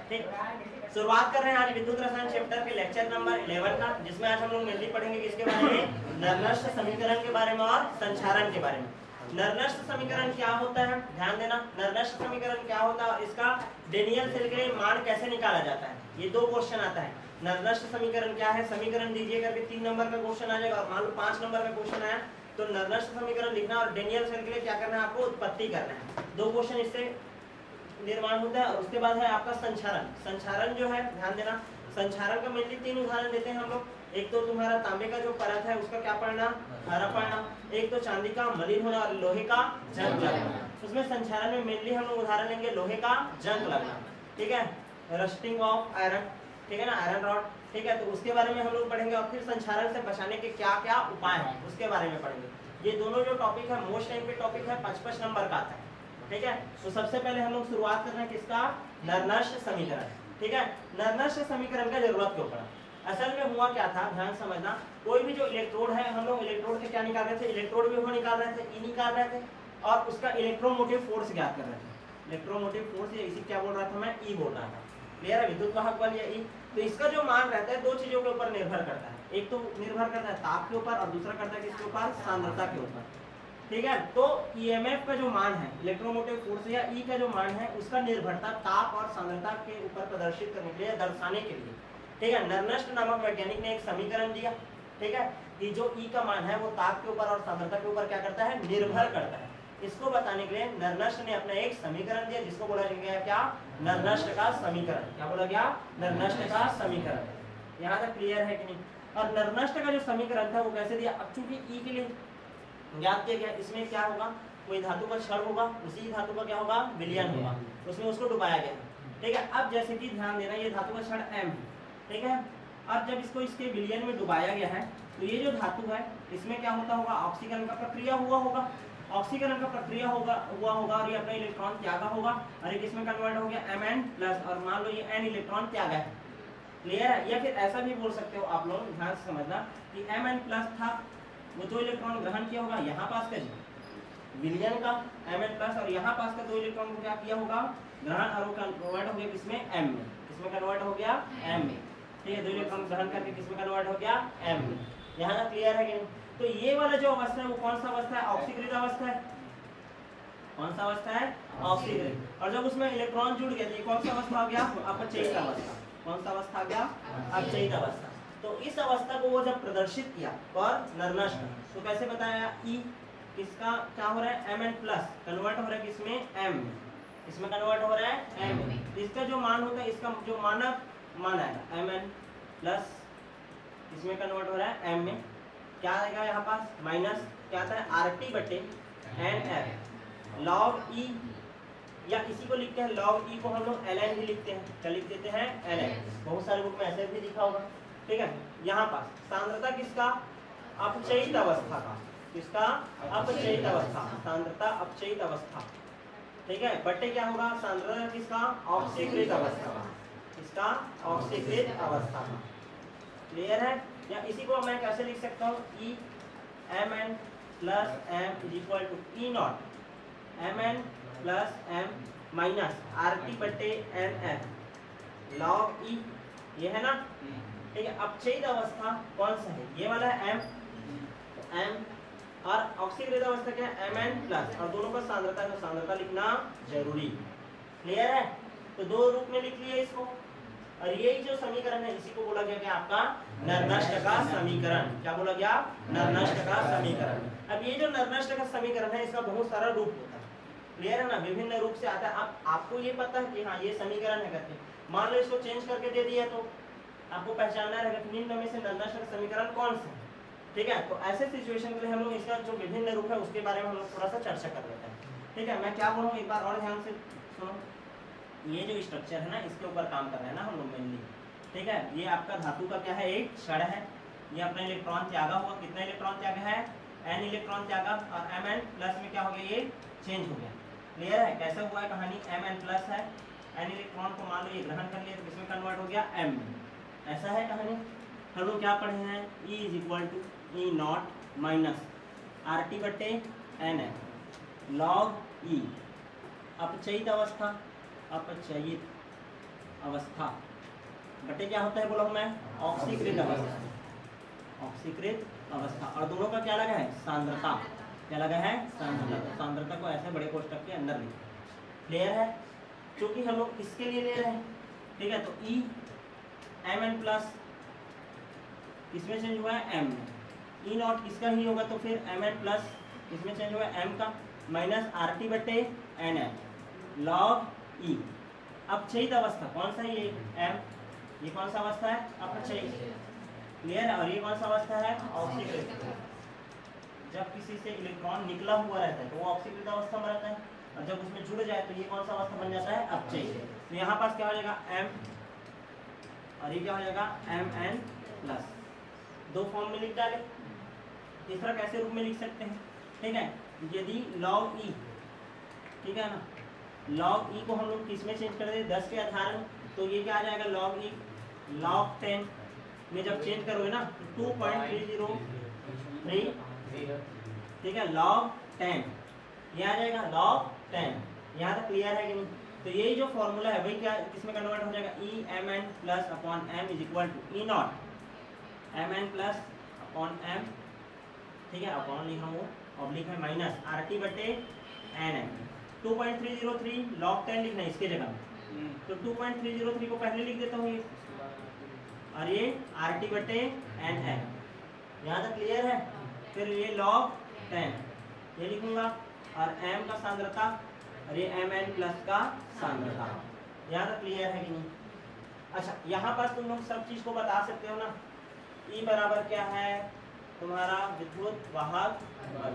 ठीक, शुरुआत कर रहे हैं आज विद्युत रसायन चैप्टर के लेक्चर नंबर 11 का, जिसमें आज हम लोग मेनली पढ़ेंगे किसके बारे में, नरनष्ट समीकरण के बारे में और संचारण के बारे में। नरनष्ट समीकरण क्या होता है, ध्यान देना, नरनष्ट समीकरण क्या होता है, इसका डेनियल सेल के मान कैसे निकाला जाता है, ये दो क्वेश्चन आता है। नरनष्ट समीकरण क्या है, समीकरण दीजिए करके 3 नंबर का क्वेश्चन आ जाएगा, मान लो 5 नंबर का क्वेश्चन आया तो नरनष्ट समीकरण लिखना और डेनियल सेल के लिए क्या करना है, आपको उत्पत्ति करना है। 2 क्वेश्चन इससे निर्माण होता है। और उसके बाद है आपका संचारण। संचारण जो है, ध्यान देना, संचारण का मेनली 3 उदाहरण देते हैं हम लोग। एक तो तुम्हारा तांबे का जो परत है उसका क्या पढ़ना, हरा पढ़ना, एक तो चांदी का मलिन होना और लोहे का जंग लगना। उसमें संचारण में मेनली हम लोग उदाहरण लेंगे लोहे का जंग लगना, ठीक है, रस्टिंग ऑफ आयरन, ठीक है ना, आयरन रॉड, ठीक है। तो उसके बारे में हम लोग पढ़ेंगे और फिर संचारण से बचाने के क्या क्या उपाय हैं उसके बारे में पढ़ेंगे। ये दोनों जो टॉपिक है मोस्ट टाइम पे टॉपिक है, 55 नंबर का आता है, ठीक है। तो सबसे पहले हम लोग शुरुआत कर रहे हैं किसका, नरनष्ट समीकरण, ठीक है। नरनष्ट समीकरण का जरूरत क्यों पड़ा, असल में हुआ क्या था, ध्यान समझना। कोई भी जो इलेक्ट्रोड है, हम लोग इलेक्ट्रोड के क्या निकाल रहे थे, इलेक्ट्रोड विभव निकाल रहे थे, ई निकाल रहे थे, और उसका इलेक्ट्रोमोटिव फोर्स ज्ञात कर रहे थे। इलेक्ट्रोमोटिव फोर्स, इसी क्या बोल रहा था मैं, ई बोल रहा था, क्लियर है, विद्युत वाहक बल या ई। तो इसका जो मान रहता है 2 चीजों के ऊपर निर्भर करता है, एक तो निर्भर करता है ताप के ऊपर और दूसरा करता है किसके ऊपर, सांद्रता के ऊपर, ठीक है। तो ईएमएफ का जो मान है, इलेक्ट्रोमोटिव फोर्स या ई का जो मान है, उसका निर्भरता ताप और सांद्रता के ऊपर प्रदर्शित करने के लिए, दर्शाने के लिए, ठीक है, नरनष्ट नामक वैज्ञानिक ने एक समीकरण दिया, ठीक है, कि जो ई का मान है वो ताप के ऊपर और सांद्रता के ऊपर क्या करता है, निर्भर करता है। इसको बताने के लिए नरनष्ट ने अपना एक समीकरण दिया जिसको बोला गया क्या, नरनष्ट का समीकरण। क्या बोला गया, नरनष्ट का समीकरण। यहाँ तक क्लियर है कि नहीं। और नरनष्ट का जो समीकरण था वो कैसे दिया, अब चूंकि ई के लिए ज्ञात किया गया, इसमें क्या होगा, कोई धातु का क्षण होगा, उसी धातु का क्या होगा, विलयन होगा, उसमें उसको डुबाया गया, ठीक है। अब जैसे कि ध्यान देना, ये धातु का क्षण एम है, ठीक है। अब जब इसको इसके विलयन में डुबाया गया है तो ये जो धातु है इसमें क्या होता होगा, ऑक्सीकरण का प्रक्रिया हुआ होगा, ऑक्सीकरण का प्रक्रिया हुआ होगा और ये अपना इलेक्ट्रॉन त्यागा होगा और एक इसमें कन्वर्ट हो गया Mn+ और मान लो ये n इलेक्ट्रॉन त्यागा है, क्लियर है। या फिर ऐसा भी बोल सकते हो आप लोग, ध्यान से समझना, कि Mn+ था, वो 2 इलेक्ट्रॉन ग्रहण किया होगा यहाँ पास का विलयन का Mn+ और यहाँ पास का 2 इलेक्ट्रॉन को क्या किया होगा, ग्रहण, और वो कन्वर्ट हो गया किसमें, M में, किसमें कन्वर्ट हो गया, M में, ठीक है। 2 इलेक्ट्रॉन ग्रहण करके किसमें कन्वर्ट हो गया, M में। यहाँ तक क्लियर है कि नहीं। तो ये वाला जो अवस्था है वो कौन सा अवस्था है, ऑक्सीकृत अवस्था है। कौन सा अवस्था है, ऑक्सीकृत। और जब उसमें इलेक्ट्रॉन जुड़ गए तो ये कौन सा अवस्था हो गया, अपचयित अवस्था। कौन सा अवस्था आ गया, अपचयित अवस्था। तो इस अवस्था को वो जब प्रदर्शित किया पर नरनष्ट, तो कैसे बताया, ई किसका क्या हो रहा है, Mn+ कन्वर्ट हो रहा है किसमें, M, इसमें कन्वर्ट हो रहा है M। इसका जो मान होता है, इसका जो मानक मान आएगा Mn+, इसमें कन्वर्ट हो रहा है M में, क्या आएगा यहाँ पास, माइनस क्या आता है, RT/NF log E, या इसी को लिखते हैं log E को हम लोग ln भी लिखते हैं, क्या लिख देते हैं, ln। बहुत सारे बुक में ऐसे भी लिखा होगा, ठीक है। यहाँ पास सांद्रता किसका, अपचयित अवस्था का, किसका, अपचयित अवस्था, सांद्रता अपचयित अवस्था, ठीक है, बट्टे क्या होगा, सांद्रता किसका, ऑक्सीकृत अवस्था का, किसका, ऑक्सीकृत अवस्था का, क्लियर है। या इसी को मैं कैसे लिख सकता हूँ, E Mn + M = E0 Mn + M minus RT/NF log E, ये है ना, ठीक है। अपचयित अवस्था कौन सा है, ये वाला है M, तो M, और ऑक्सीकृत अवस्था क्या है, Mn+, और दोनों का सांद्रता लिखना जरूरी, क्लियर है। तो 2 रूप में लिख लिए इसको, और यही जो समीकरण है इसी को बोला गया कि आपका नरनष्ट का समीकरण। क्या बोला गया, नरनष्ट का समीकरण। अब ये जो नरनष्ट का समीकरण है इसका बहुत सारा रूप होता है, क्लियर है ना, विभिन्न रूप से आता है। आपको ये पता है कि हाँ ये समीकरण है करके, मान लो इसको चेंज करके दे दिया तो आपको पहचानना रहेगा कि निम्न में से नरनष्ट का समीकरण कौन सा है, ठीक है। तो ऐसे सिचुएशन के लिए हम लोग इसका जो विभिन्न रूप है उसके बारे में हम लोग थोड़ा सा चर्चा कर लेते हैं, ठीक है। मैं क्या बोलूँ, एक बार और ध्यान से सुनो। ये जो स्ट्रक्चर है ना, इसके ऊपर काम कर रहे हैं ना हम लोग मेनली, ठीक है। ये आपका धातु का क्या है, एक क्षण है, ये अपना इलेक्ट्रॉन त्यागा हुआ, कितना इलेक्ट्रॉन त्यागा है, n इलेक्ट्रॉन त्यागा, और Mn+ में क्या हो गया, ये चेंज हो गया, क्लियर है। कैसे हुआ है कहानी, Mn+ है, n इलेक्ट्रॉन को मान लो ये ग्रहण कर लिया तो किसमें कन्वर्ट हो गया, M में, ऐसा है कहानी। हम लोग क्या पढ़े हैं, E = E0 - RT/NF log E, अपचयित अवस्था, अपचयित अवस्था बटे क्या होता है बोला हूँ मैं, ऑक्सीकृत अवस्था, ऑक्सीकृत अवस्था। और दोनों का क्या लगा है, सांद्रता, क्या लगा है, सांद्रता। सांद्रता को ऐसे बड़े कोष्टक के अंदर लिखो, क्लियर है। क्योंकि हम लोग किसके लिए ले रहे हैं, ठीक है, तो ई एम एन प्लस किसमें चेंज हुआ है, एम में, ई नॉट किसका ही होगा तो फिर एम एन प्लस किसमें चेंज हुआ है, एम का, माइनस आर टी बटे एन एम लॉग ई। अब चयित अवस्था कौन सा है, ये एम, ये कौन सा अवस्था है, अपचयित, क्लियर है। और ये कौन सा अवस्था है, ऑक्सीकृत। जब किसी से इलेक्ट्रॉन निकला हुआ रहता है तो वो ऑक्सीकृत अवस्था में रहता है, और जब उसमें जुड़ जाए तो ये कौन सा अवस्था बन जाता है, अपचयित। तो यहाँ पास क्या हो जाएगा, एम, और ये क्या हो जाएगा, एम एन प्लस। दो फॉर्म में लिख डाले। तीसरा कैसे रूप में लिख सकते हैं, ठीक है, यदि लॉग ई, ठीक है ना, लॉग ई को हम लोग किस में चेंज कर दें, 10 के आधार में, तो ये क्या आ जाएगा, लॉग ई लॉग 10 में जब चेंज करोगे ना तो 2.303, ठीक है, लॉग 10 ये आ जाएगा, लॉग 10। यहाँ तक क्लियर है कि नहीं। तो यही जो फॉर्मूला है वही क्या किसमें कन्वर्ट हो जाएगा, E M N plus upon M is equal to E naught M N plus upon M, ठीक है, अपॉन लिखा हूँ, ऑब्लिक है, माइनस आर टी बटे एन एम। 2.303 लॉग 10 लिखना है इसके जगह में, तो 2.303 को पहले लिख देता हूँ ये, और ये आर टी बटे एन एम, यहाँ तक क्लियर है। फिर ये लॉग 10 ये लिखूंगा, और m का सांद्रता, और ये एम एन प्लस का सांद्रता, यहाँ तक क्लियर है कि नहीं। अच्छा, यहाँ पर तुम लोग सब चीज को बता सकते हो ना, E बराबर क्या है तुम्हारा विद्युत वाहक बल,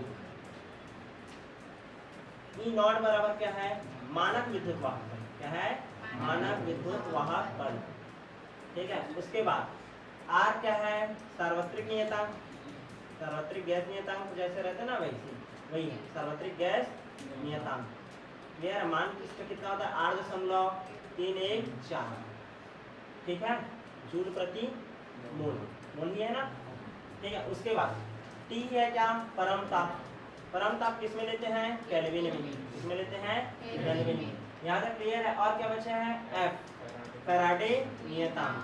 ई नॉट बराबर क्या है, मानक विद्युत वाहक बल, क्या है, मानक विद्युत वाहक बल, ठीक है। उसके बाद आर क्या है, सार्वत्रिक नियतांक, सार्वत्रिक गैस नियतांक जैसे रहते ना वैसे वही है, सार्वत्रिक गैस नियतांक। ये मान इसका कितना होता है, 8.314, ठीक है, जूल प्रति मोल, मोल ही है ना, ठीक है। उसके बाद टी है क्या, परम ताप, परम ताप किसमें लेते हैं, केल्विन में, किसमें लेते हैं, केल्विन में, यहाँ तक क्लियर है। और क्या बचा है, एफ फैराडे नियतांक,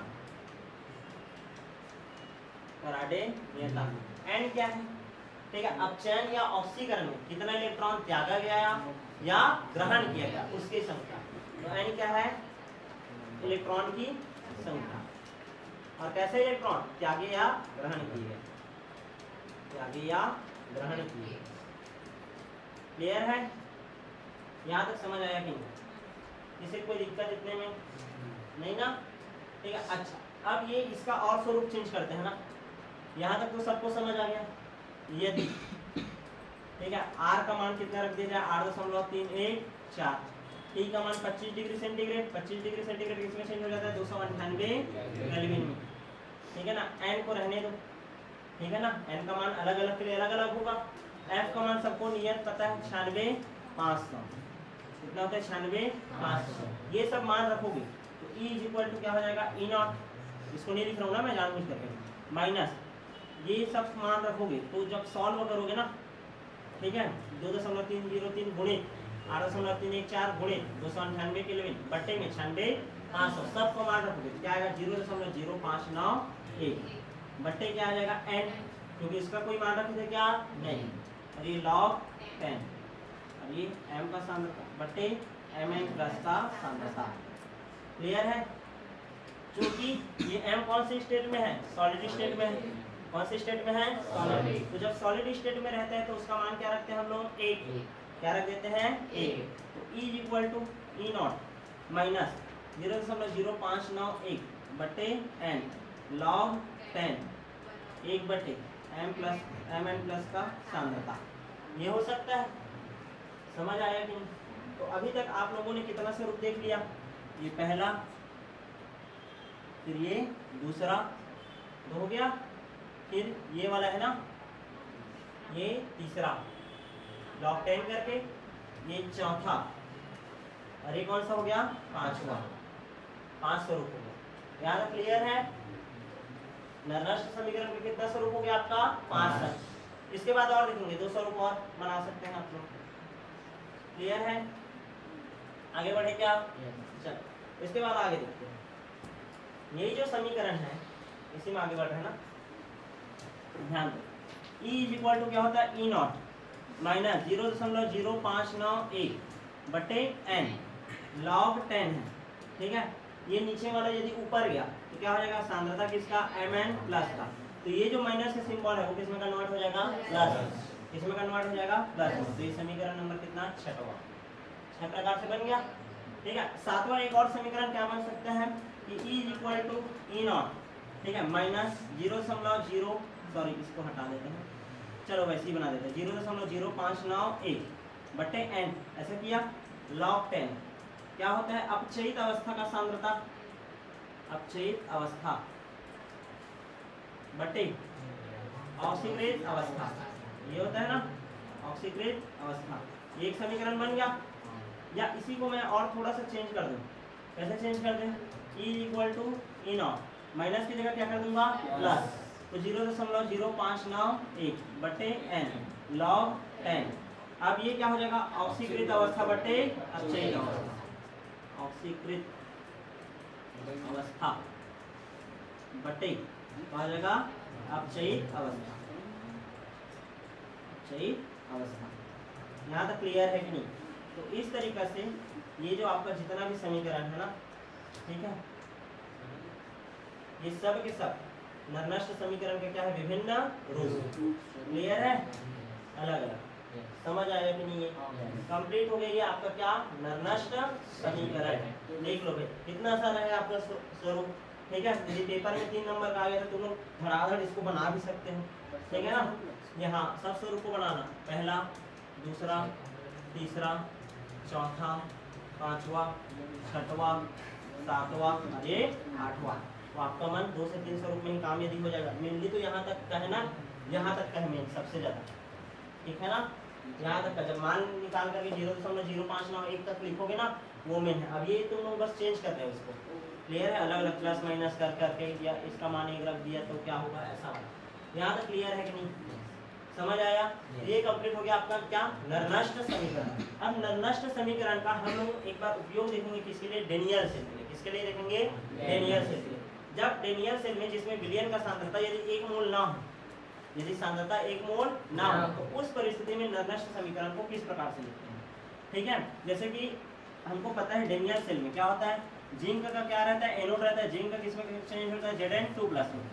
फैराडे नियतांक। एन क्या है, ठीक है, अपचयन या ऑक्सीकरण में कितना इलेक्ट्रॉन त्यागा गया या ग्रहण किया गया उसकी संख्या, तो एन क्या है, इलेक्ट्रॉन की संख्या। और कैसे इलेक्ट्रॉन त्यागे या ग्रहण किए, त्यागे या ग्रहण किए, क्लियर है, यहाँ तक समझ आया कि नहीं, किसी कोई दिक्कत इतने में नहीं ना, ठीक है। अच्छा, अब ये इसका और स्वरूप चेंज करते हैं ना, यहाँ तक तो सबको समझ आ गया। यदि, ठीक है, आर का मान कितना रख दिया जाए, 8.314, टी का मान 25 डिग्री सेंटीग्रेड, 25 डिग्री सेंटीग्रेड किसमें चेंज हो जाता है, 298 केल्विन में, ठीक है ना। एन को रहने दो, ठीक है ना, एन का मान अलग अलग के लिए अलग अलग होगा। एफ का मान सबको नियत पता है, 96,500, कितना होता है, 96,500, ये सब मान रखोगे तो E इज इक्वल टू क्या हो जाएगा, ई नॉट, इसको नहीं लिख रहा हूँ ना मैं जानबूझ करके, माइनस ये सब मान रखोगे तो जब सॉल्व करोगे ना, ठीक है, 2.303 गुणित 8.314 गुणित 298 केल्विन बट्टे में 96,500, सबको मान रखोगे क्या आएगा, 0.0591 बट्टे क्या आ जाएगा, एन, क्योंकि इसका कोई मान रखे थे क्या, नहीं, और ये लॉग 10, और ये m का सांद्रता बट्टे एम एन प्लस का सांद्रता, क्लियर है। क्योंकि ये m कौन से स्टेट में है, सॉलिड स्टेट में है, कौन से स्टेट में है, सॉलिड। तो जब सॉलिड स्टेट में रहता है तो उसका मान क्या रखते हैं हम लोग, 1, क्या रख देते हैं, 1। तो E is equal to E naught minus 0.0591 बट्टे n लॉग 10, 1 बट्टे एम एन प्लस का सांद्रता, ये हो सकता है, समझ आया कि नहीं। तो अभी तक आप लोगों ने कितना स्वरूप देख लिया, ये पहला, फिर ये दूसरा, तो हो गया, फिर ये वाला है ना, ये तीसरा लॉग 10 करके, ये चौथा, और ये कौन सा हो गया, पांचवा, 5 स्वरूप हो गया, यहाँ तक क्लियर है। नरनष्ट समीकरण में कितना स्वरूप हो गया आपका, 5 तक। इसके बाद और लिखेंगे 2 स्वरूप और बना सकते हैं आप लोग, क्लियर है। आगे बढ़े क्या, चल इसके बाद आगे देखते हैं। यही जो समीकरण है इसी में आगे बढ़ रहे हैं ना, ध्यान दो। E इज इक्वल टू क्या होता है, ई नॉट माइनस 0.0591 बटे n log 10 है, ठीक है। ये नीचे वाला यदि ऊपर गया तो क्या हो जाएगा, सांद्रता किसका, Mn प्लस का। तो ये जो माइनस का सिंबल है वो किसमें कन्वर्ट हो जाएगा, प्लस। किसमें कन्वर्ट हो जाएगा, प्लस। तो ये समीकरण नंबर कितना, 6 प्रकार से बन गया, ठीक है। सातवां एक और समीकरण क्या बन सकता है कि E is equal to E naught, ठीक है, माइनस 0.0, सॉरी इसको हटा देते हैं, चलो वैसे ही बना देते हैं, 0.0591 बटे n, ऐसा किया log 10 क्या होता है, अपचयित अवस्था का सांद्रता, अपचयित अवस्था बटे ऑक्सीकृत अवस्था, ये होता है ना ऑक्सीकृत अवस्था। ये एक समीकरण बन गया। या इसी को मैं और थोड़ा सा चेंज कर दूं, कैसे चेंज कर दें, E equal to E naught minus की जगह क्या कर दूंगा, प्लस। तो 0.0591 बटे n log 10। अब ये क्या हो जाएगा, ऑक्सीकृत अवस्था बटे अपचयित अवस्था, ऑक्सीकृत अवस्था बटे क्या हो जाएगा, अपचयित अवस्था, अपचयित अवस्था। यहाँ तक क्लियर है कि नहीं। तो इस तरीका से ये जो आपका जितना भी समीकरण है ना, ठीक है, ये सब के सब नरनष्ट समीकरण के क्या है, विभिन्न रूप। क्लियर है, अलग अलग, समझ आया कि नहीं। ये कंप्लीट हो गया ये आपका क्या, नरनष्ट समीकरण। देख लो भाई कितना सारा है आपका स्वरूप, ठीक है। यदि पेपर में 3 नंबर का आ गया तो तुम लोग धड़ाधड़ इसको बना भी सकते हो, ठीक है ना। यहाँ सब स्वरूप को बनाना, पहला, दूसरा, तीसरा, चौथा, पांचवा, छठवा, सातवां और ये 8वां। तो आपका मन 2 से 3 स्वरूप में ही काम यदि हो जाएगा। मेनली तो यहाँ तक का है ना, यहाँ तक का है मेन सबसे ज्यादा, ठीक है ना। यहाँ तक का जब मान निकाल करके 0.0591 तक लिखोगे ना, वो मेन है। अब ये तुम लोग बस चेंज कर रहे हो इसको, क्लियर है, अलग अलग प्लस माइनस कर करके, या इसका मान 1 रख दिया तो क्या होगा, ऐसा होगा। यहाँ तक क्लियर है कि नहीं, समझ आया। ये कंप्लीट हो गया आपका क्या, नरनष्ट समीकरण। अब नरनष्ट समीकरण का हम लोग एक बार उपयोग देखेंगे किसके लिए, डेनियल सेल के लिए। किसके लिए देखेंगे, डेनियल सेल के लिए। जब डेनियल सेल में जिसमें विलयन का सांद्रता यदि 1 मोल ना हो, यदि सांद्रता 1 मोल ना हो, तो उस परिस्थिति में नरनष्ट समीकरण को किस प्रकार से लिखते हैं, ठीक है। जैसे कि हमको पता है डेनियल सेल में क्या होता है, जिंक का क्या रहता है, एनोड रहता है। जिंक का किसमें चेंज होता है, Zn2+ में।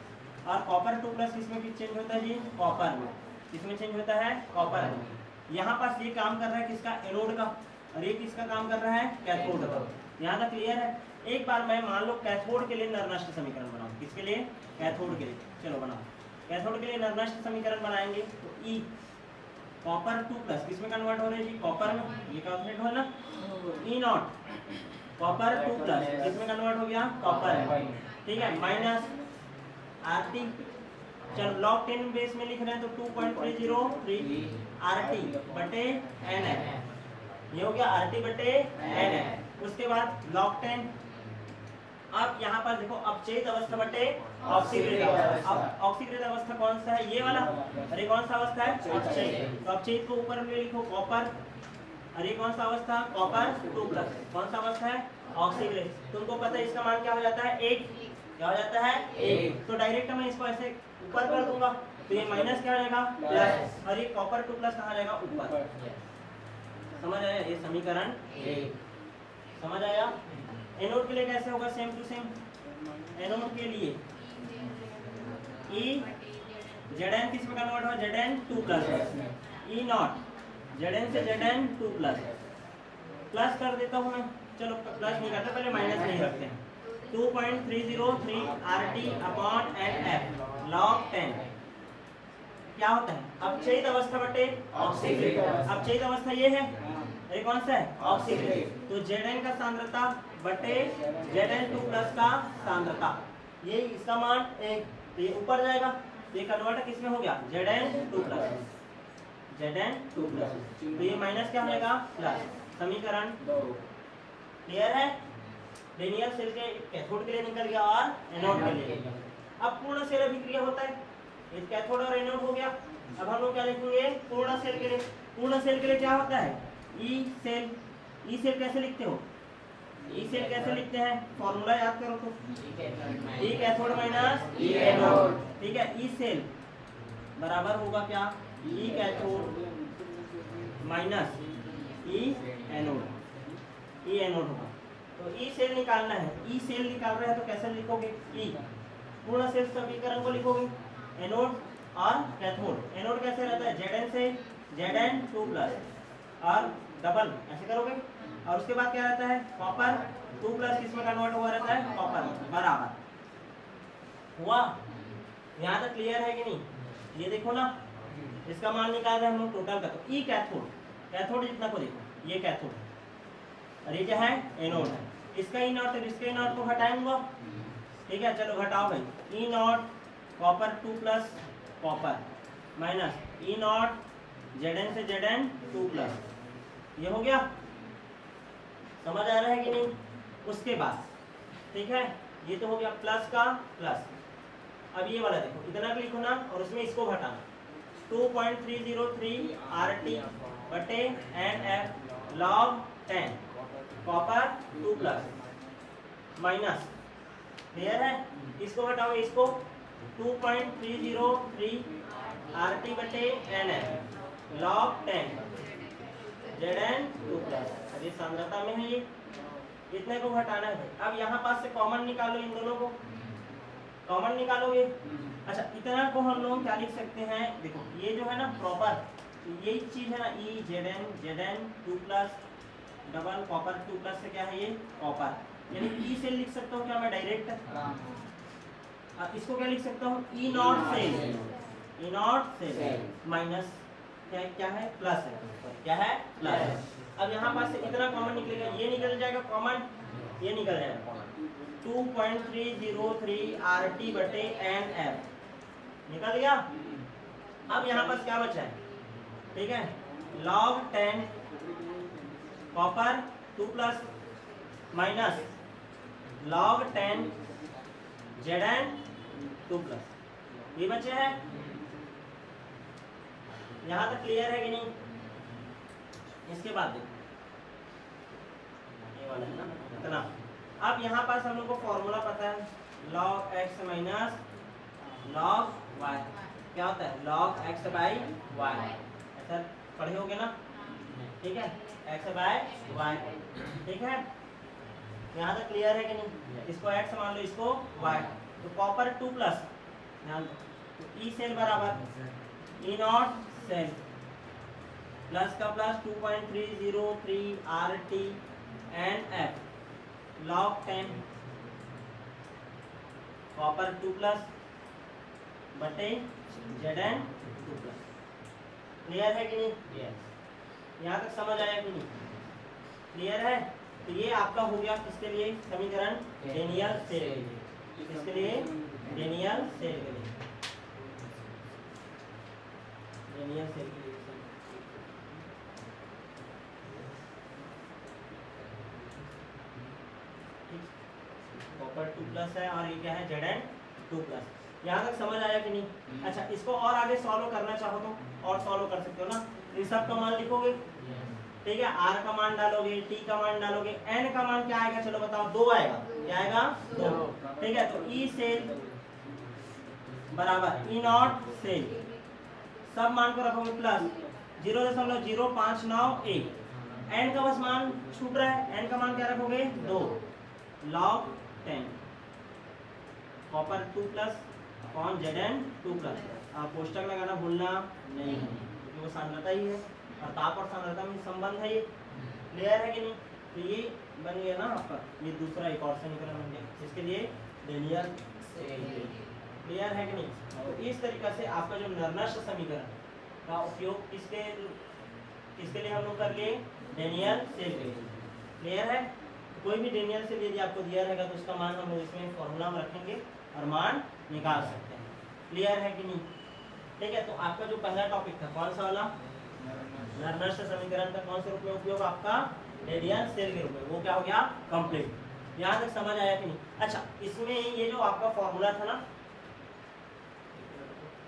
और कॉपर 2+ किसमें चेंज होता है जी, कॉपर में। किसमें चेंज होता है, कॉपर में। यहाँ पास ये काम कर रहा है किसका, एनोड का, और ये किसका काम कर रहा है, कैथोड का। यहाँ तक क्लियर है। एक बार मैं मान लो कैथोड के लिए नरनष्ट समीकरण बनाऊं, किसके लिए, कैथोड के लिए। चलो बनाओ, कैथोड के लिए नरनष्ट समीकरण बनाएंगे तो E कॉपर 2+ किसमें कन्वर्ट हो रहे हैं जी, कॉपर में। ये कैलकुलेट हो ना, ई नॉट कॉपर 2+ किसमें कन्वर्ट हो गया, कॉपर में, ठीक है, माइनस RT। चलो log 10 बेस में लिख रहे हैं तो 2.303 RT बटे NN, ये हो गया RT बटे NN। उसके बाद log 10। अब यहाँ पर देखो अपचयित अवस्था बटे ऑक्सीकृत अवस्था। अब ऑक्सीकृत अवस्था कौन सा है, ये वाला, और ये कौन सा अवस्था है, अपचयित। तो अपचयित को ऊपर में लिखो कॉपर, और ये कौन सा अवस्था, कॉपर 2+। कौन सा अवस्था है, ऑक्सीकृत। तुमको पता है इसका मान क्या हो जाता है, 1। क्या हो जाता है, 1। तो डायरेक्ट मैं इसको ऐसे ऊपर कर दूंगा तो ये माइनस क्या हो जाएगा, प्लस, और ये कॉपर 2+ कहाँ जाएगा, ऊपर। समझ आया, ये समीकरण 1 समझ आया। एनोड के लिए कैसे होगा, सेम टू सेम। एनोड के लिए E Zn किस में कन्वर्ट होगा, Zn2+। E नॉट Zn से Zn2+। प्लस कर देता हूँ मैं, चलो प्लस नहीं करते, पहले माइनस नहीं रखते हैं। 2.303 RT/NF log 10 क्या होता है, अपचयित अवस्था बटे ऑक्सीकृत। अपचयित अवस्था ये है, ये कौन सा है, ऑक्सीकृत। तो Zn का सांद्रता बटे Zn2+ का सांद्रता, ये इसका मान 1। तो ये ऊपर जाएगा, तो ये कन्वर्ट किसमें हो गया, Zn2+। Zn2+, तो ये माइनस क्या हो जाएगा, प्लस। समीकरण 2 क्लियर है। डेनियल सेल के कैथोड के लिए निकल गया और एनोड के लिए। अब पूर्ण सेल अभिक्रिया होता है, ये कैथोड और एनोड हो गया। अब हम लोग क्या लिखेंगे, पूर्ण सेल के लिए। पूर्ण सेल के लिए क्या होता है, ई सेल। ई सेल कैसे लिखते हो, ई सेल कैसे लिखते हैं, फॉर्मूला याद करो तो, ई कैथोड माइनस ई एनोड। ठीक है, ई सेल बराबर होगा क्या, ई कैथोड माइनस ई एनोड, ई एनोड होगा। तो ई सेल निकालना है, ई सेल निकाल रहे हैं तो कैसे लिखोगे, ई पूर्ण सेल समीकरण को लिखोगे, एनोड और कैथोड। एनोड कैसे रहता है, Zn से Zn2+ और डबल ऐसे करोगे, और उसके बाद क्या रहता है, कॉपर 2+ किसमें कन्वर्ट हुआ रहता है, कॉपर बराबर हुआ। यहाँ तक क्लियर है कि नहीं, ये देखो ना, इसका मान निकाल रहे हैं हम लोग टोटल का। तो ई कैथोड, कैथोड जितना को देखो, ये कैथोड है और ये क्या है, एनोड है। इसका ई नॉट और इसके ई नॉट को हटाएंगे, ठीक है, चलो घटाओ भाई, E naught copper 2+ copper minus E naught Zn से Zn2+, ये हो गया, समझ आ रहा है कि नहीं। उसके बाद ठीक है, ये तो हो गया प्लस का प्लस। अब ये वाला देखो, इतना लिखो ना और उसमें इसको घटाना, 2.303 RT बटे NF log 10 copper 2+ minus, clear है, इसको घटाओ, इसको 2.303 RT बटे NF log 10 Zn2+, अभी सांद्रता में है ये, इतने को घटाना है। अब यहाँ पास से कॉमन निकालो, इन दोनों को कॉमन निकालोगे। अच्छा, इतना को हम लोग क्या लिख सकते हैं, देखो ये जो है ना प्रॉपर, यही चीज है ना, ई Zn2+ डबल कॉपर 2+ से क्या है ये कॉपर, यानी ई से लिख सकता हूँ क्या मैं डायरेक्ट, इसको क्या लिख सकता हूँ, ई नॉट सेल माइनस क्या है, प्लस है, क्या है, प्लस। अब यहाँ पास से इतना कॉमन निकलेगा, ये निकल जाएगा कॉमन, ये निकल जाएगा कॉमन, 2.303 RT बटे NF निकल गया। अब यहाँ पास क्या बचा है, ठीक है, log 10 copper 2+ minus log 10 Zn2+, ये बचे हैं। यहाँ तक क्लियर है कि नहीं। इसके बाद देखो, ये वाला है ना इतना। अब यहाँ पास हम लोग को फॉर्मूला पता है, log x minus log y क्या होता है, log x बाई y, ऐसा पढ़े होगे ना, ठीक है, x बाई y, ठीक है। यहाँ तक क्लियर है कि नहीं, इसको x मान लो, इसको y, तो कॉपर 2+ ध्यान दो, तो ई सेल बराबर ई नॉट सेल प्लस का plus 2.303 RT NF log 10 copper 2+ बटे Zn2+, क्लियर है कि नहीं, यहाँ तक समझ आया कि नहीं, क्लियर है। तो ये आपका हो गया किसके लिए समीकरण, डेनियल सेल के लिए, किसके लिए, डेनियल सेल के लिए, डेनियल सेल के लिए। कॉपर 2+ है और ये क्या है, Zn2+। यहाँ तक समझ आया कि नहीं। अच्छा, इसको और आगे सॉल्व करना चाहो तो और सॉल्व कर सकते हो ना, इस सब का मान लिखोगे, ठीक है, R का मान डालोगे, T का मान डालोगे, N का मान क्या आएगा, चलो बताओ, 2 आएगा, क्या आएगा, 2, ठीक है। तो E सेल बराबर ई नॉट सेल, सब मान को रखोगे प्लस 0.0591, N का बस मान छूट रहा है, N का मान क्या रखोगे, 2 log 10 कॉपर 2+ अपॉन Zn2+। कोष्टक लगाना भूलना नहीं है, क्योंकि वो सांद्रता ही है और ताप और सांद्रता में संबंध है, ये क्लियर है कि नहीं। तो ये बन गया ना आपका, ये दूसरा एक और समीकरण बन गया, जिसके लिए डेनियल सेल, क्लियर है कि नहीं। तो इस तरीका से आपका जो नर्नश समीकरण का उपयोग किसके लिए हम लोग कर लिए, डेनियल सेल के लिए, क्लियर है। कोई भी डेनियल सेल यदि आपको दिया रहेगा तो उसका मान हम लोग इसमें फॉर्मूला में रखेंगे और मान निकाल सकते हैं, क्लियर है कि नहीं, ठीक है। तो आपका जो पहला टॉपिक था कौन सा वाला, नर्नश समीकरण का कौन से रूप में उपयोग, आपका डेनियल सेल के रूप में, वो क्या हो गया, कंप्लीट। यहाँ तक समझ आया कि नहीं। अच्छा, इसमें ये जो आपका फॉर्मूला था ना,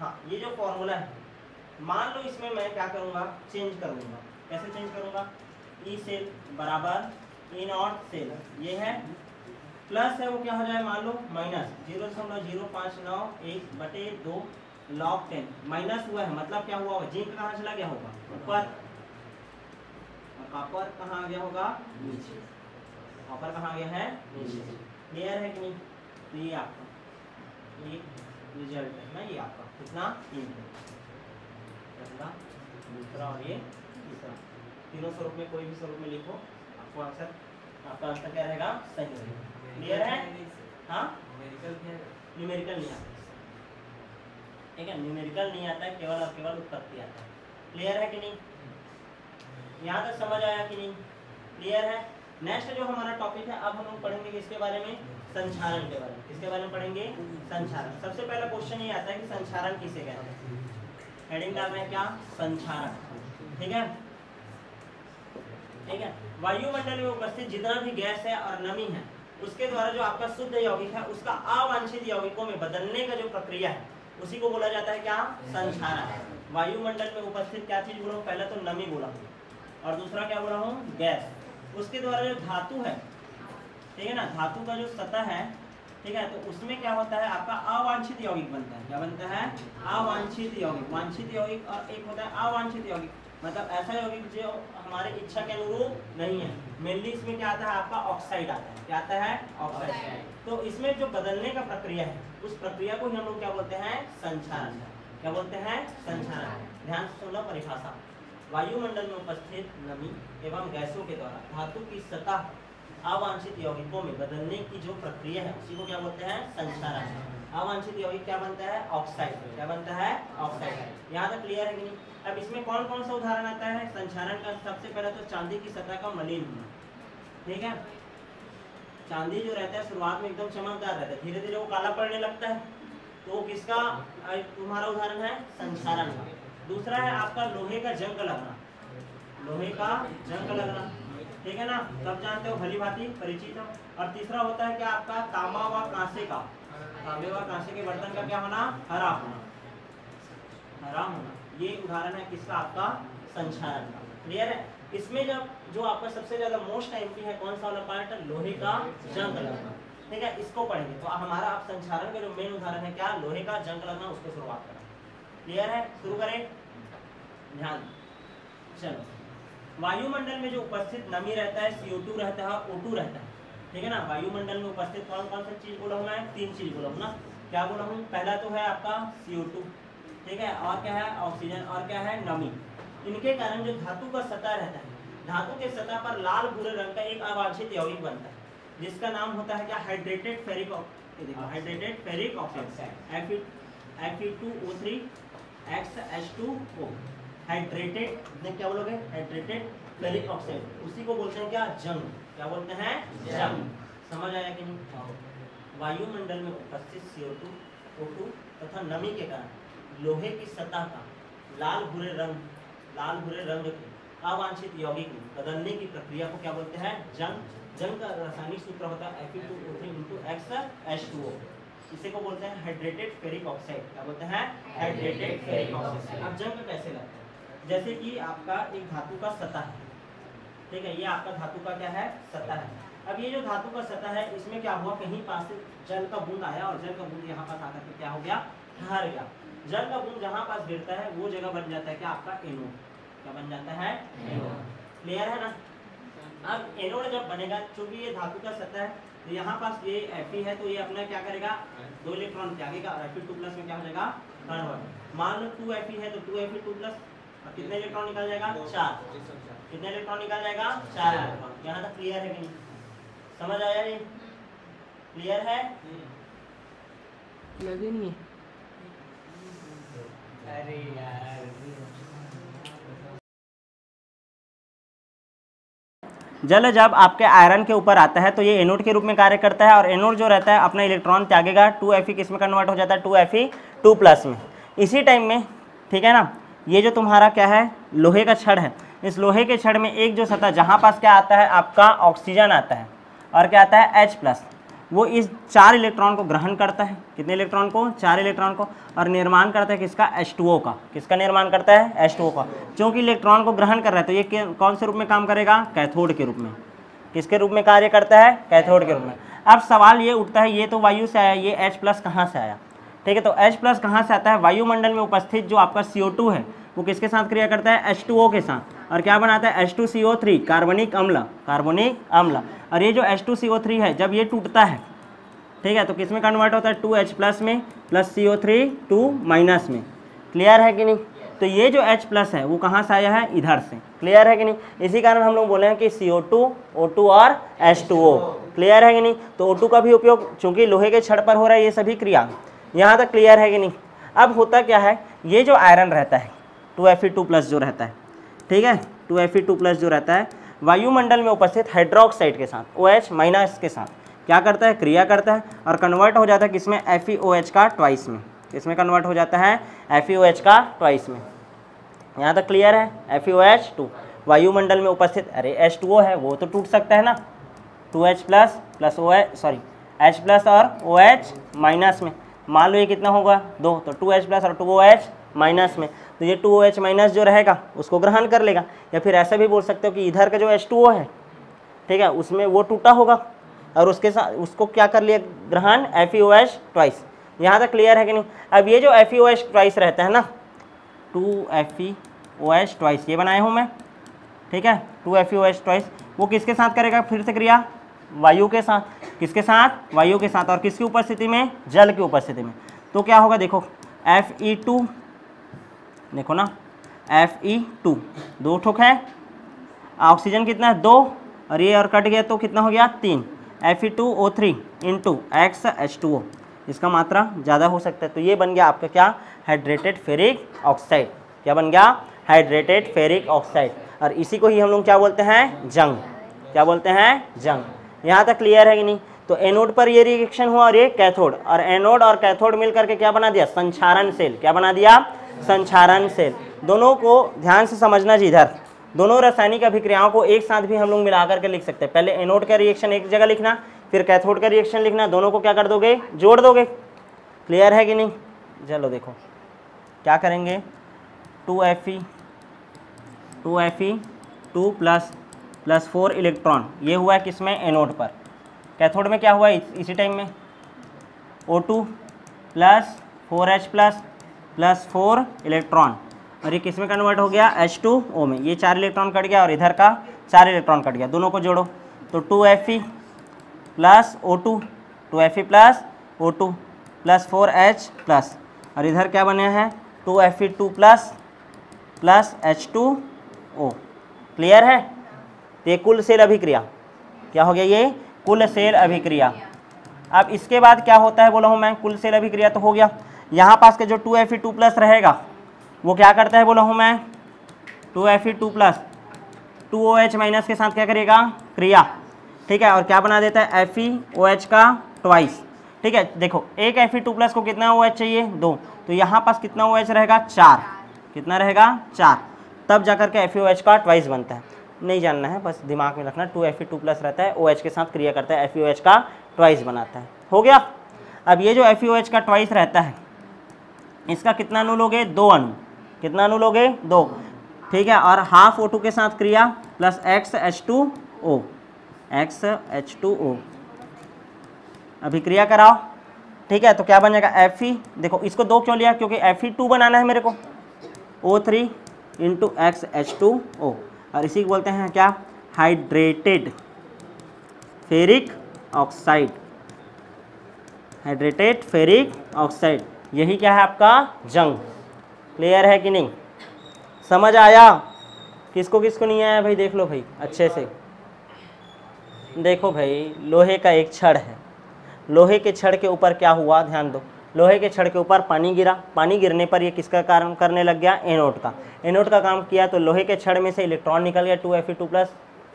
हाँ, ये जो फॉर्मूला है, मान लो इसमें मैं क्या करूंगा, चेंज करूंगा, कैसे चेंज करूंगा, ई सेल बराबर ई नॉट सेल, ये है प्लस है वो क्या हो जाए मान लो माइनस 0.0591/2 log 10 माइनस हुआ है मतलब क्या हुआ होगा, जिंक कहाँ चला गया होगा ऊपर और कॉपर कहाँ आ गया होगा नीचे, कॉपर कहाँ आ गया है नीचे। क्लियर है कि नहीं? तो ये आपका ये रिजल्ट है ना, ये आपका कितना पहला दूसरा और ये तीसरा, तीनों स्वरूप में कोई भी स्वरूप में लिखो आपको आंसर, आपका आंसर क्या रहेगा सही रहेगा। क्लियर है? हाँ न्यूमेरिकल नहीं आता, ठीक है न्यूमेरिकल नहीं आता है, केवल और केवल उत्पत्ति आता है। क्लियर है कि नहीं? यहाँ तक समझ आया कि नहीं? क्लियर है? नेक्स्ट जो हमारा टॉपिक है अब हम लोग पढ़ेंगे किसके बारे में, संचारण के बारे में। किसके बारे में पढ़ेंगे? संचारण। सबसे पहला क्वेश्चन ये आता है कि संचारण किसे कहते हैं। हेडिंग डाल रहे हैं क्या, संचारण। ठीक है ठीक है। वायुमंडल में उपस्थित जितना भी गैस है और नमी है उसके द्वारा जो आपका शुद्ध यौगिक है उसका अवांछित यौगिकों में बदलने का जो प्रक्रिया है उसी को बोला जाता है क्या, संचारण। वायुमंडल में उपस्थित क्या चीज बोला हूँ, पहले तो नमी बोला हूँ और दूसरा क्या बोला हूँ, गैस। उसके द्वारा जो धातु है, ठीक है ना, धातु का जो सतह है, ठीक है, तो उसमें क्या होता है आपका अवांछित यौगिक बनता है। क्या बनता है? अवांछित यौगिक। वांछित यौगिक और एक होता है अवांछित यौगिक, मतलब ऐसा यौगिक जो हमारे इच्छा के अनुरूप नहीं है। मेनली इसमें क्या आता है आपका ऑक्साइड आता है। क्या आता है? ऑक्साइड। तो इसमें जो बदलने का प्रक्रिया है उस प्रक्रिया को ही हम लोग क्या बोलते हैं, संचारण। क्या बोलते हैं? संचारण। ध्यान से सुनो परिभाषा। वायुमंडल में उपस्थित नमी एवं गैसों के द्वारा धातु की सतह अवांछित यौगिकों में बदलने की जो प्रक्रिया है उसी को क्या बोलते हैं, संचारण। अवांछित यौगिक क्या बनता है, ऑक्साइड। क्या बनता है? ऑक्साइड। यहाँ तक क्लियर है कि नहीं? अब इसमें कौन कौन सा उदाहरण आता है संचारण का? सबसे पहले तो चांदी की सतह का मलिन होना। ठीक है, चांदी जो रहता है शुरुआत में एकदम चमकदार रहता है, धीरे धीरे वो काला पड़ने लगता है, तो वो किसका तुम्हारा उदाहरण है, संचारण का। दूसरा है आपका लोहे का जंग लगना। लोहे का जंग लगना, ठीक है ना, सब जानते हो, भली भांति परिचित हो। और तीसरा होता है क्या आपका तांबा व कांसे का, तांबे व कांसे के बर्तन का क्या होना, खराब होना। खराब होना ये उदाहरण है किसका, आपका संचारण का। क्लियर है? इसमें जब जो आपका सबसे ज्यादा मोस्ट एमपी है कौन सा वाला पार्ट, लोहे का जंग लगना। ठीक है, इसको पढ़ेंगे। तो हमारा आप संचारण का जो मेन उदाहरण है क्या, लोहे का जंग लगना, उसको शुरुआत करें। क्लियर है? शुरू करें, ध्यान। चलो, वायुमंडल में जो उपस्थित नमी रहता है CO2 रहता है, O2 रहता है। ठीक है ना, वायुमंडल में उपस्थित कौन कौन सा चीज बोला हूँ मैं, 3 चीज बोला हूँ ना। क्या बोला हूँ, पहला तो है आपका CO2, ठीक है, और क्या है ऑक्सीजन, और क्या है नमी। इनके कारण जो धातु का सतह रहता है, धातु के सतह पर लाल भूरे रंग का एक अवांछित यौगिक बनता है जिसका नाम होता है क्या, hydrated ferric oxide. Hydrated ferric oxide Fe2O3XH2O। Hydrated क्या बोलोगे, हाइड्रेटेड फेरिक ऑक्साइड, उसी को बोलते हैं क्या, जंग। क्या बोलते हैं, जंग। समझ आया कि नहीं? वायुमंडल में उपस्थित CO2, O2 तथा नमी के कारण लोहे की सतह का लाल भूरे रंग के अवांछित यौगिक में बदलने की प्रक्रिया को क्या बोलते हैं, जंग। जंग का रासायनिक सूत्र होता है Fe2O3X H2O। इसे को बोलते हैं हाइड्रेटेड फेरिक ऑक्साइड। क्या बोलते हैं, हाइड्रेटेड फेरिक ऑक्साइड। अब जंग कैसे लगता है, जैसे कि आपका एक धातु का सतह है, ठीक है, ये आपका धातु का क्या है, सतह है। अब ये जो धातु का सतह है इसमें क्या हुआ, कहीं पास से जल का बूंद आया और जल का बूंद यहाँ पास आकर के क्या हो गया, ठहर गया। जल का बूंद जहाँ पास गिरता है वो जगह बन जाता है क्या, आपका एनोड। क्या बन जाता है, एनोड। क्लियर है ना? अब एनोड जब बनेगा, चूंकि ये धातु का सतह है तो यहाँ पास ये Fe है, तो ये अपना क्या करेगा, 2 इलेक्ट्रॉन त्यागेगा और Fe2+ में क्या हो जाएगा, कन्वर्ट। मान लो 2Fe है तो 2Fe2+, और कितने इलेक्ट्रॉन निकल जाएगा, 4। कितने इलेक्ट्रॉन निकल जाएगा, 4 इलेक्ट्रॉन। यहाँ तक क्लियर है कि नहीं? समझ आया नहीं? क्लियर है? लगे नहीं है। अरे यार, जल जब आपके आयरन के ऊपर आता है तो ये एनोड के रूप में कार्य करता है और एनोड जो रहता है अपना इलेक्ट्रॉन त्यागेगा, 2Fe किस में कन्वर्ट हो जाता है, 2Fe2+ में। इसी टाइम में, ठीक है ना, ये जो तुम्हारा क्या है, लोहे का छड़ है, इस लोहे के छड़ में एक जो सतह जहाँ पास क्या आता है आपका ऑक्सीजन आता है और क्या आता है H+, वो इस 4 इलेक्ट्रॉन को ग्रहण करता है। कितने इलेक्ट्रॉन को, 4 इलेक्ट्रॉन को, और निर्माण करता है किसका, H2O का। किसका निर्माण करता है, H2O का। क्योंकि इलेक्ट्रॉन को ग्रहण कर रहा है तो ये कौन से रूप में काम करेगा, कैथोड के रूप में। किसके रूप में कार्य करता है, कैथोड के रूप में। अब सवाल ये उठता है, ये तो वायु से आया, ये H+ कहाँ से आया, ठीक है। तो H+ कहाँ से आता है, वायुमंडल में उपस्थित जो आपका CO2 है वो किसके साथ क्रिया करता है, H2O के साथ, और क्या बनाता है, H2CO3, कार्बनिक अम्ल। और ये जो H2CO3 है जब ये टूटता है, ठीक है, तो किस में कन्वर्ट होता है, 2H+ में, प्लस CO3 2- में। क्लियर है कि नहीं। तो ये जो H+ है वो कहाँ से आया है, इधर से। क्लियर है कि नहीं। इसी कारण हम लोग बोले हैं कि CO2, O2 और H2O। क्लियर है कि नहीं। तो O2 का भी उपयोग चूंकि लोहे के छड़ पर हो रहा है ये सभी क्रिया, यहाँ तक क्लियर है कि नहीं। अब होता क्या है, ये जो आयरन रहता है 2Fe2+ जो रहता है, ठीक है, 2Fe2+ जो रहता है वायुमंडल में उपस्थित हाइड्रोक्साइड के साथ, OH- के साथ क्या करता है, क्रिया करता है और कन्वर्ट हो जाता है किसमें, FeOH का ट्वाइस में। किसमें कन्वर्ट हो जाता है, FeOH का ट्वाइस में। यहाँ तक क्लियर है। FeOH2 वायुमंडल में उपस्थित, अरे H2O है वो तो टूट सकता है ना, 2H+ plus OH, sorry H+ और OH- में। मान लो ये कितना होगा, 2, तो 2H+ और 2OH- में। तो ये 2OH- जो रहेगा उसको ग्रहण कर लेगा। या फिर ऐसा भी बोल सकते हो कि इधर का जो H2O है, ठीक है, उसमें वो टूटा होगा और उसके साथ उसको क्या कर लिया, ग्रहण, FeOH ट्वाइस। यहाँ तक क्लियर है कि नहीं। अब ये जो FeOH ट्वाइस रहता है ना, 2FeOH ट्वाइस ये बनाया हूँ मैं, ठीक है, 2FeOH ट्वाइस, वो किसके साथ करेगा फिर से क्रिया, वायु के साथ। किसके साथ, वायु के साथ, और किसकी उपस्थिति में, जल की उपस्थिति में। तो क्या होगा, देखो Fe2, देखो ना Fe2 दो ठोक है, ऑक्सीजन कितना है 2, और ये और कट गया तो कितना हो गया 3, Fe2O3 इंटू XH2O, इसका मात्रा ज़्यादा हो सकता है। तो ये बन गया आपका क्या, हाइड्रेटेड फेरिक ऑक्साइड। क्या बन गया, हाइड्रेटेड फेरिक ऑक्साइड। और इसी को ही हम लोग क्या बोलते हैं, जंग। क्या बोलते हैं, जंग। यहाँ तक क्लियर है कि नहीं। तो एनोड पर ये रिएक्शन हुआ और ये कैथोड, और एनोड और कैथोड मिल करके क्या बना दिया, संचारण सेल। क्या बना दिया, संचारण सेल। दोनों को ध्यान से समझना जी, इधर दोनों रासायनिक अभिक्रियाओं को एक साथ भी हम लोग मिला करके लिख सकते हैं। पहले एनोड का रिएक्शन एक जगह लिखना, फिर कैथोड का रिएक्शन लिखना, दोनों को क्या कर दोगे, जोड़ दोगे। क्लियर है कि नहीं। चलो देखो क्या करेंगे, 2Fe2 प्लस 4 इलेक्ट्रॉन, ये हुआ है किसमें, एनोड पर। कैथोड में क्या हुआ इसी टाइम में, O2 plus 4H plus 4 electron, और ये किस में कन्वर्ट हो गया, H2O में। ये 4 इलेक्ट्रॉन कट गया और इधर का 4 इलेक्ट्रॉन कट गया, दोनों को जोड़ो तो 2Fe plus O2, 2Fe plus O2 plus 4H plus, और इधर क्या बने हैं 2Fe2 प्लस H2O। क्लियर है। तो ये कुल सेल अभिक्रिया क्या हो गया, ये कुल सेल अभिक्रिया। अब इसके बाद क्या होता है बोला हूँ मैं, कुल सेल अभिक्रिया तो हो गया। यहाँ पास के जो 2Fe2+ रहेगा वो क्या करता है बोला हूँ मैं, 2Fe2+ 2OH- के साथ क्या करेगा, क्रिया, ठीक है, और क्या बना देता है, FeOH का ट्वाइस। ठीक है, देखो एक Fe2+ को कितना OH चाहिए, 2, तो यहाँ पास कितना OH रहेगा, 4। कितना रहेगा, 4। तब जाकर के FeOH का ट्वाइस बनता है। नहीं जानना है, बस दिमाग में रखना, 2Fe2+ रहता है, OH के साथ क्रिया करता है, FeOH का ट्वाइस बनाता है। हो गया। अब ये जो FeOH का ट्वाइस रहता है इसका कितना अणु लोगे, 2 अणु। कितना अणु लोगे, 2, ठीक है, और हाफ O2 के साथ क्रिया प्लस XH2O, XH2O अभिक्रिया कराओ। ठीक है, तो क्या बन जाएगा, Fe, देखो इसको 2 क्यों लिया, क्योंकि Fe2 बनाना है मेरे को, O3 इंटू XH2O, और इसी को बोलते हैं क्या, hydrated ferric oxide. Hydrated ferric oxide, यही क्या है आपका, जंग। क्लियर है कि नहीं, समझ आया। किसको किसको नहीं आया भाई, देख लो भाई अच्छे से। देखो भाई, लोहे का एक छड़ है, लोहे के छड़ के ऊपर क्या हुआ, ध्यान दो, लोहे के छड़ के ऊपर पानी गिरा, पानी गिरने पर ये किसका काम करने लग गया, एनोड का। एनोड का काम किया तो लोहे के छड़ में से इलेक्ट्रॉन निकल गया, 2Fe2+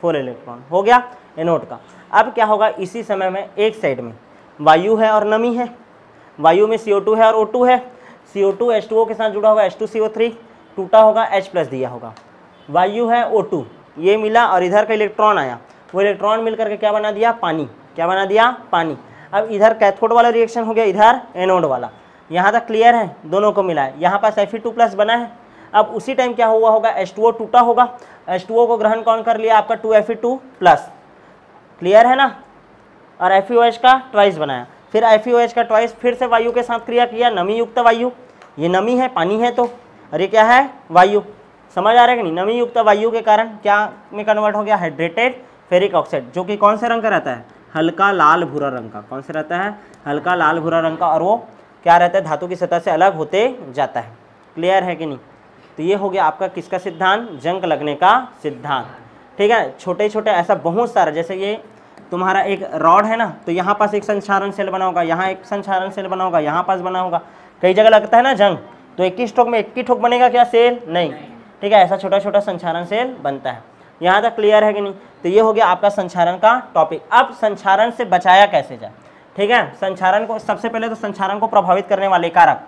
4 इलेक्ट्रॉन हो गया एनोड का। अब क्या होगा, इसी समय में एक साइड में वायु है और नमी है, वायु में CO2 है और O2 है, CO2 H2O के साथ जुड़ा होगा, H2CO3 टूटा होगा, H+ दिया होगा, वायु है O2, ये मिला और इधर का इलेक्ट्रॉन आया, वो इलेक्ट्रॉन मिल करके क्या बना दिया, पानी। क्या बना दिया, पानी। अब इधर कैथोड वाला रिएक्शन हो गया, इधर एनोड वाला। यहाँ तक क्लियर है, दोनों को मिला है। यहाँ पास Fe2+ बना है। अब उसी टाइम क्या हुआ होगा, H2O टूटा होगा, H2O को ग्रहण कौन कर लिया, आपका 2Fe2+। क्लियर है ना। और FeOH का ट्वाइस बनाया, फिर FeOH का ट्वाइस फिर से वायु के साथ क्रिया किया, नमी युक्त वायु, ये नमी है, पानी है तो, और ये क्या है, वायु। समझ आ रहा है कि नहीं। नमी युक्त वायु के कारण क्या में कन्वर्ट हो गया, हाइड्रेटेड फेरिक ऑक्साइड, जो कि कौन से रंग का रहता है, हल्का लाल भूरा रंग का। कौन से रहता है, हल्का लाल भूरा रंग का, और वो क्या रहता है, धातु की सतह से अलग होते जाता है। क्लियर है कि नहीं। तो ये हो गया आपका किसका सिद्धांत, जंग लगने का सिद्धांत। ठीक है, छोटे छोटे ऐसा बहुत सारा, जैसे ये तुम्हारा एक रॉड है ना, तो यहाँ पास एक संचारण सेल बना होगा, यहाँ एक संचारण सेल बना होगा, यहाँ पास बना होगा, कई जगह लगता है ना जंग, तो एक ही स्ट्रोक में एक ही ठोक बनेगा क्या सेल, नहीं। ठीक है, ऐसा छोटा छोटा संचारण सेल बनता है। यहाँ तक क्लियर है कि नहीं। तो ये हो गया आपका संचारण का टॉपिक। अब संचारण से बचाया कैसे जाए। ठीक है, संचारण को सबसे पहले तो संचारण को प्रभावित करने वाले कारक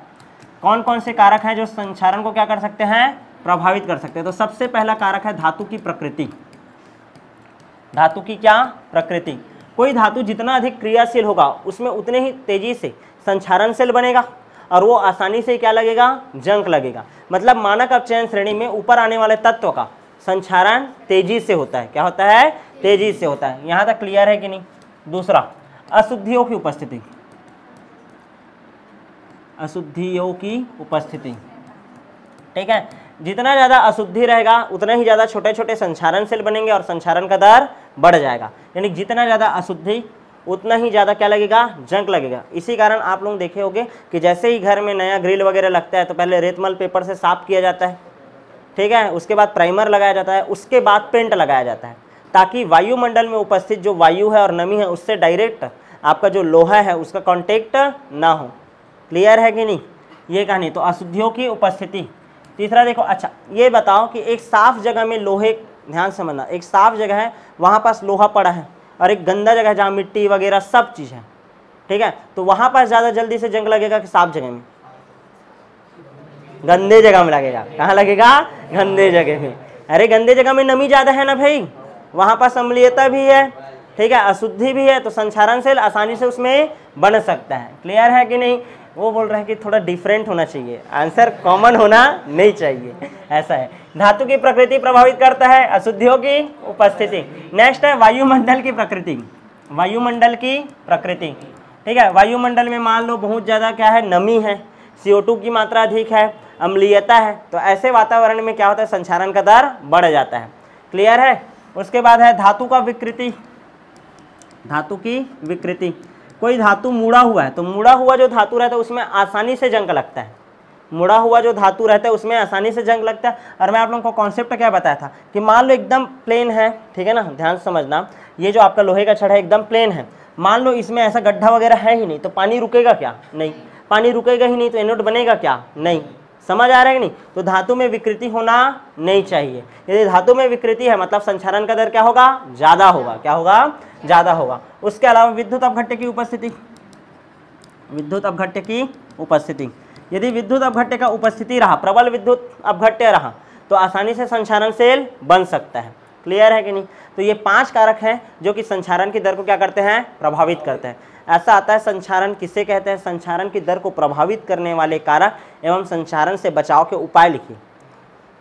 कौन कौन से कारक हैं जो संचारण को क्या कर सकते हैं, प्रभावित कर सकते हैं। तो सबसे पहला कारक है धातु की प्रकृति। धातु की क्या प्रकृति, कोई धातु जितना अधिक क्रियाशील होगा उसमें उतने ही तेजी से संचारण सेल बनेगा और वो आसानी से क्या लगेगा, जंग लगेगा। मतलब मानक अपचयन श्रेणी में ऊपर आने वाले तत्व का संचारण तेजी से होता है। क्या होता है, तेजी से होता है। यहाँ तक क्लियर है कि नहीं। दूसरा, अशुद्धियों की उपस्थिति। अशुद्धियों की उपस्थिति, ठीक है, जितना ज़्यादा अशुद्धि रहेगा उतना ही ज़्यादा छोटे छोटे संचारण सेल बनेंगे और संचारण का दर बढ़ जाएगा। यानी जितना ज़्यादा अशुद्धि उतना ही ज़्यादा क्या लगेगा, जंग लगेगा। इसी कारण आप लोग देखे होंगे कि जैसे ही घर में नया ग्रिल वगैरह लगता है तो पहले रेतमल पेपर से साफ किया जाता है। ठीक है, उसके बाद प्राइमर लगाया जाता है, उसके बाद पेंट लगाया जाता है, ताकि वायुमंडल में उपस्थित जो वायु है और नमी है उससे डायरेक्ट आपका जो लोहा है उसका कॉन्टेक्ट ना हो। क्लियर है कि नहीं, ये कहानी। तो अशुद्धियों की उपस्थिति। तीसरा देखो, अच्छा ये बताओ कि एक साफ जगह में लोहे, ध्यान समझना, एक साफ जगह है वहाँ पास लोहा पड़ा है और एक गंदा जगह जहाँ मिट्टी वगैरह सब चीज़ है, ठीक है, तो वहाँ पास ज़्यादा जल्दी से जंग लगेगा कि साफ जगह में, गंदे जगह में लगेगा। कहाँ लगेगा, गंदे जगह में। अरे गंदे जगह में नमी ज़्यादा है ना भाई, वहाँ पास अम्लीयता भी है, ठीक है, अशुद्धि भी है, तो संचारण सेल आसानी से उसमें बन सकता है। क्लियर है कि नहीं। वो बोल रहे हैं कि थोड़ा डिफरेंट होना चाहिए, आंसर कॉमन होना नहीं चाहिए, ऐसा है। धातु की प्रकृति प्रभावित करता है, अशुद्धियों की उपस्थिति। नेक्स्ट है वायुमंडल की प्रकृति। वायुमंडल की प्रकृति, ठीक है, वायुमंडल में मान लो बहुत ज़्यादा क्या है, नमी है, CO2 की मात्रा अधिक है, अम्लीयता है, तो ऐसे वातावरण में क्या होता है, संचारण का दर बढ़ जाता है। क्लियर है। उसके बाद है धातु का विकृति। धातु की विकृति, कोई धातु मुड़ा हुआ है तो मुड़ा हुआ जो धातु रहता है उसमें आसानी से जंग लगता है। मुड़ा हुआ जो धातु रहता है उसमें आसानी से जंग लगता है। और मैं आप लोगों को कॉन्सेप्ट क्या बताया था कि मान लो एकदम प्लेन है, ठीक है ना, ध्यान समझना, ये जो आपका लोहे का छड़ है एकदम प्लेन है, मान लो इसमें ऐसा गड्ढा वगैरह है ही नहीं, तो पानी रुकेगा क्या, नहीं, पानी रुकेगा ही नहीं, तो एनोड बनेगा क्या, नहीं। समझ आ रहा है कि नहीं। तो धातु में विकृति होना नहीं चाहिए। यदि धातु में विकृति है मतलब संचारण का दर क्या होगा, ज़्यादा होगा। क्या होगा, ज़्यादा होगा। उसके अलावा विद्युत अपघट्य की उपस्थिति। विद्युत अपघट्य की उपस्थिति, यदि विद्युत अपघट्य का उपस्थिति रहा, प्रबल विद्युत अपघट्य रहा, तो आसानी से संचारण सेल बन सकता है। क्लियर है कि नहीं। तो ये 5 कारक हैं जो कि संचारण की दर को क्या करते हैं, प्रभावित करते हैं। ऐसा आता है संचारण किसे कहते हैं, संचारण की दर को प्रभावित करने वाले कारक एवं संचारण से बचाव के उपाय लिखिए।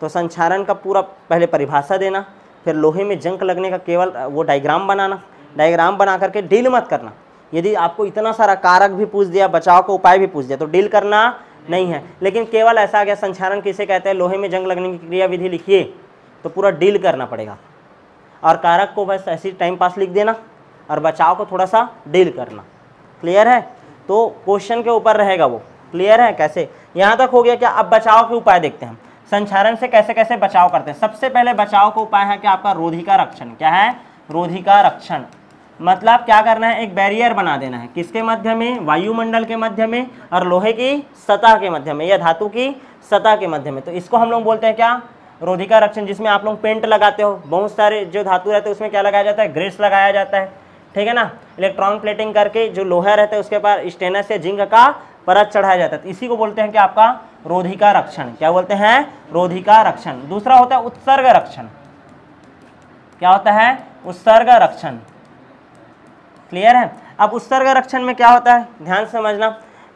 तो संचारण का पूरा पहले परिभाषा देना, फिर लोहे में जंग लगने का केवल वो डायग्राम बनाना, डायग्राम बना करके डील मत करना। यदि आपको इतना सारा कारक भी पूछ दिया, बचाव का उपाय भी पूछ दिया, तो डील करना नहीं है। लेकिन केवल ऐसा आ गया संचारण किसे कहते हैं, लोहे में जंग लगने की क्रिया विधि लिखिए, तो पूरा डील करना पड़ेगा। और कारक को बस ऐसी टाइम पास लिख देना और बचाव को थोड़ा सा डील करना। क्लियर है। तो क्वेश्चन के ऊपर रहेगा वो। क्लियर है। कैसे, यहाँ तक हो गया क्या। अब बचाव के उपाय देखते हैं, संचारण से कैसे कैसे बचाव करते हैं। सबसे पहले बचाव का उपाय है कि आपका रोधिका रक्षण। क्या है, रोधिका रक्षण। मतलब क्या करना है, एक बैरियर बना देना है, किसके मध्य में, वायुमंडल के मध्य में और लोहे की सतह के मध्य में या धातु की सतह के मध्य में। तो इसको हम लोग बोलते हैं क्या, रोधिका रक्षण। जिसमें आप लोग पेंट लगाते हो, बहुत सारे जो धातु रहते हैं उसमें क्या लगाया जाता है, ग्रेस लगाया जाता है, ठीक है ना। इलेक्ट्रॉन प्लेटिंग करके जो लोहा रहता है उसके ऊपर स्टेनलेस या जिंक का परत चढ़ाया जाता है। तो इसी को बोलते हैं कि आपका रोधिका रक्षण। क्या बोलते हैं, रोधिका रक्षण। दूसरा होता है उत्सर्ग रक्षण। क्या होता है, उत्सर्ग रक्षण। क्लियर है। अब उत्सर्ग रक्षण में क्या होता है, ध्यान से समझना।